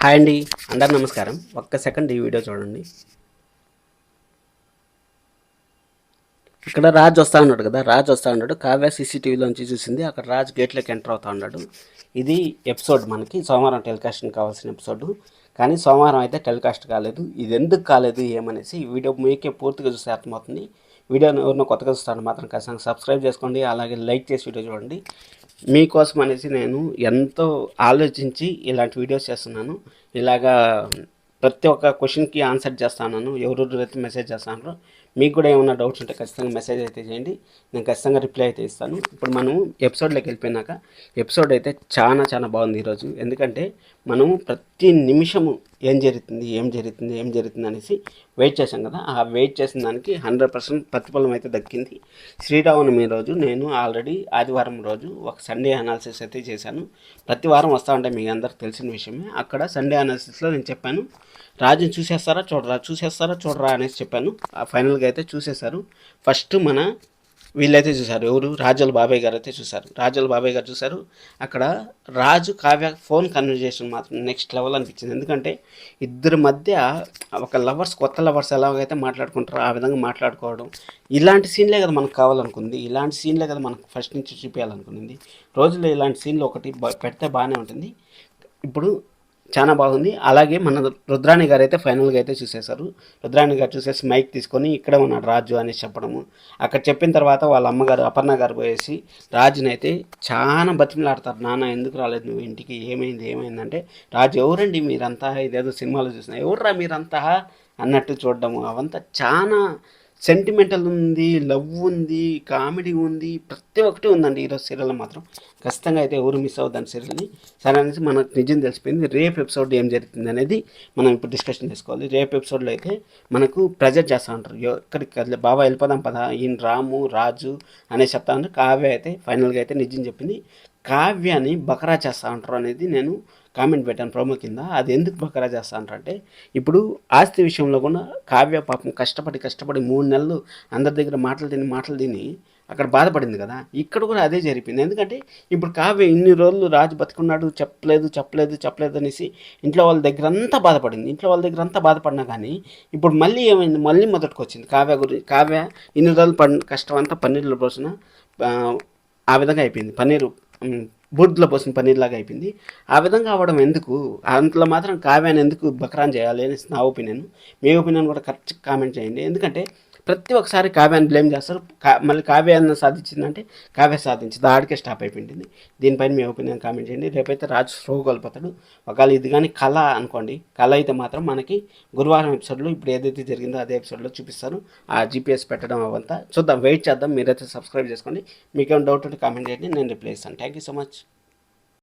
Hi అండి, అందరు నమస్కారం. ఒక్క సెకండ్ ఈ వీడియో చూడండి. ఇక్కడ రాజ్ వస్తూ ఉన్నాడు కదా, రాజ్ వస్తూ ఉన్నాడు. కావ్య సీసీటీవీలోంచి చూసింది. అక్కడ రాజ్ గేట్లోకి ఎంటర్ అవుతూ ఉన్నాడు. ఇది ఎపిసోడ్ మనకి సోమవారం టెలికాస్ట్ కావాల్సిన ఎపిసోడ్, కానీ సోమవారం అయితే టెలికాస్ట్ కాలేదు. ఇది ఎందుకు కాలేదు ఏమనేసి ఈ వీడియో మీకే పూర్తిగా చూస్తే అర్థమవుతుంది. వీడియోని ఎవరినో కొత్తగా చూస్తాను మాత్రం ఖచ్చితంగా సబ్స్క్రైబ్ చేసుకోండి, అలాగే లైక్ చేసి వీడియో చూడండి. మీకోసం అనేసి నేను ఎంతో ఆలోచించి ఇలాంటి వీడియోస్ చేస్తున్నాను. ఇలాగా ప్రతి ఒక్క క్వశ్చన్కి ఆన్సర్ చేస్తాను. ఎవరెవరైతే మెసేజ్ చేస్తానో మీకు కూడా ఏమైనా డౌట్స్ ఉంటే ఖచ్చితంగా మెసేజ్ అయితే చేయండి, నేను ఖచ్చితంగా రిప్లై అయితే ఇస్తాను. ఇప్పుడు మనం ఎపిసోడ్లోకి వెళ్ళిపోయినాక ఎపిసోడ్ అయితే చాలా చాలా బాగుంది ఈరోజు. ఎందుకంటే మనము ప్రతి నిమిషము ఏం జరుగుతుంది అనేసి వెయిట్ చేశాం కదా. ఆ వెయిట్ చేసిన దానికి 100% ప్రతిఫలం అయితే దక్కింది. శ్రీరామనవమి రోజు నేను ఆల్రెడీ ఆదివారం రోజు ఒక సండే అనాలిసిస్ అయితే చేశాను. ప్రతి వారం వస్తూ ఉంటే మీకు అందరికి తెలిసిన విషయమే. అక్కడ సండే అనాలిసిస్లో నేను చెప్పాను, రాజుని చూసేస్తారా చూడరా అనేసి చెప్పాను. ఫైనల్గా అయితే చూసేశారు. ఫస్ట్ మన వీళ్ళైతే చూశారు, ఎవరు, రాజుల బాబాయ్ గారు అయితే చూశారు. రాజుల బాబాయ్ గారు చూశారు. అక్కడ రాజు కావ్య ఫోన్ కన్వర్జేషన్ మాత్రం నెక్స్ట్ లెవెల్ అనిపించింది. ఎందుకంటే ఇద్దరి మధ్య ఒక లవర్స్, కొత్త లవర్స్ ఎలాగైతే మాట్లాడుకుంటారో ఆ విధంగా మాట్లాడుకోవడం, ఇలాంటి సీన్లే కదా మనకు కావాలనుకుంది. ఇలాంటి సీన్లే కదా మనకు ఫస్ట్ నుంచి చూపించాలనుకుంది. రోజులో ఇలాంటి సీన్లు ఒకటి పెడితే బాగానే ఉంటుంది. ఇప్పుడు చాలా బాగుంది. అలాగే మన రుద్రాణి గారు అయితే ఫైనల్గా అయితే చూసేశారు. రుద్రాణి గారు చూసేసి మైక్ తీసుకొని ఇక్కడే ఉన్నాడు రాజు అనేసి చెప్పడము. అక్కడ చెప్పిన తర్వాత వాళ్ళ అమ్మగారు అపర్ణ గారు పోయేసి రాజుని అయితే చాలా బతిమలాడతారు. నాన్న ఎందుకు రాలేదు నువ్వు ఇంటికి, ఏమైందంటే రాజు ఎవరండి మీరంతా, ఇదేదో సినిమాలో చూసిన, ఎవర్రా మీరంతా అన్నట్టు చూడడము. అవంతా చాలా సెంటిమెంటల్ ఉంది, లవ్ ఉంది, కామెడీ ఉంది, ప్రతి ఒక్కటి ఉందండి ఈరోజు సీరియల్లో మాత్రం. ఖచ్చితంగా అయితే ఎవరు మిస్ అవుద్దాని సీరియల్ని. సరే అనేసి మనకు నిజం తెలిసిపోయింది. రేపు ఎపిసోడ్ ఏం జరుగుతుంది అనేది మనం ఇప్పుడు డిస్కషన్ చేసుకోవాలి. రేపు ఎపిసోడ్లో అయితే మనకు ప్రెజర్ చేస్తూ ఉంటారు, ఎక్కడికి బాబా వెళ్ళిపోదాం పదా, ఈయన రాము రాజు అనేసి చెప్తా ఉంటారు. కావ్య అయితే ఫైనల్గా అయితే నిజం చెప్పింది. కావ్యాన్ని బకరా చేస్తూ ఉంటారు అనేది నేను కామెంట్ పెట్టాను ప్రోమో కింద. అది ఎందుకు బకరా చేస్తా అంటే, ఇప్పుడు ఆస్తి విషయంలో కూడా కావ్య పాపం కష్టపడి 3 నెలలు అందరి దగ్గర మాటలు తిని అక్కడ బాధపడింది కదా. ఇక్కడ కూడా అదే జరిపింది. ఎందుకంటే ఇప్పుడు కావ్య ఇన్ని రోజులు రాజు బతుకున్నాడు చెప్పలేదు అనేసి ఇంట్లో వాళ్ళ దగ్గర అంతా బాధపడింది. ఇంట్లో వాళ్ళ దగ్గర అంతా బాధపడినా కానీ ఇప్పుడు మళ్ళీ ఏమైంది, మళ్ళీ మొదటికి వచ్చింది కావ్య ఇన్ని రోజులు కష్టం అంతా పన్నీర్లో పోసిన ఆ విధంగా అయిపోయింది. బూర్దులో పోసిన పన్నీర్లాగా అయిపోయింది. ఆ విధంగా అవ్వడం ఎందుకు, అంతలో మాత్రం కావ్యాన్ని ఎందుకు బక్రాన్ చేయాలి అనేసి నా ఒపీనియన్. మీ ఒపీనియన్ కూడా కరెక్ట్ కామెంట్ చేయండి. ఎందుకంటే ప్రతి ఒక్కసారి కావ్యాన్ని బ్లేమ్ చేస్తారు. మళ్ళీ కావ్య అన్న సాధించిందంటే కావ్య సాధించింది, ఆడికే స్టాప్ అయిపోయింది. దీనిపైన మీ ఒపీనియన్ కామెంట్ చేయండి. రేపైతే రాజు స్లో కోల్పోతాడు. ఒకవేళ ఇది కానీ కళ అనుకోండి, కళ అయితే మాత్రం మనకి గురువారం ఎపిసోడ్లో ఇప్పుడు ఏదైతే జరిగిందో అదే ఎపిసోడ్లో చూపిస్తారు. ఆ జీపీఎస్ పెట్టడం అవంతా చూద్దాం, వెయిట్ చేద్దాం. మీరైతే సబ్స్క్రైబ్ చేసుకోండి. మీకేమైనా డౌట్ ఉంటే కామెంట్ చేయండి, నేను రిప్లై ఇస్తాను. Thank you so much.